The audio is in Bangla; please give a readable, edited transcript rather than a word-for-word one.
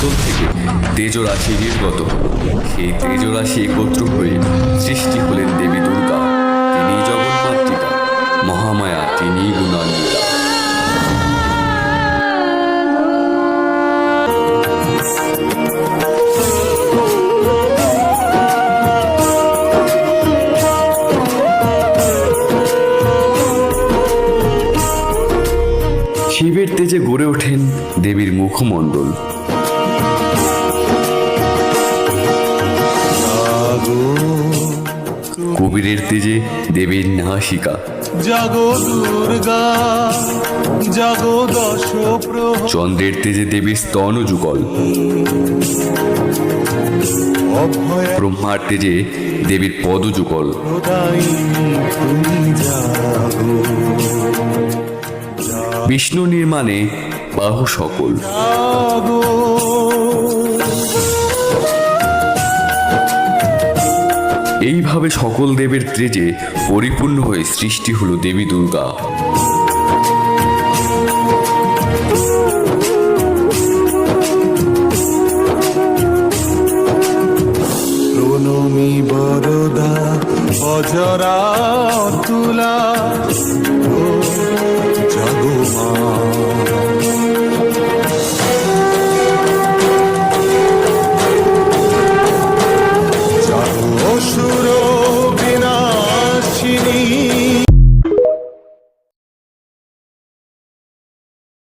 মুখমণ্ডল থেকে তেজরাশি নির্গত হল। সেই তেজরাশি একত্র হয়ে সৃষ্টি হলেন দেবী দুর্গা। তিনি জগন্মাতৃকা, মহামায়া, তিনি গুণান্বিতা। শিবের তেজে গড়ে ওঠেন দেবীর মুখমণ্ডল। কবিরের তেজে দেবীর নাসিকা, জাগো দুর্গা জাগো দশ প্রহর, চন্দ্রের তেজে দেবীর স্তন যুগল, ব্রহ্মার তেজে দেবীর পদ যুগল, তুমি জাগো বিষ্ণু নির্মাণে বাহু সকল। জাগো এইভাবে সকল দেবের তেজে পরিপূর্ণ হয়ে সৃষ্টি হলো দেবী দুর্গা।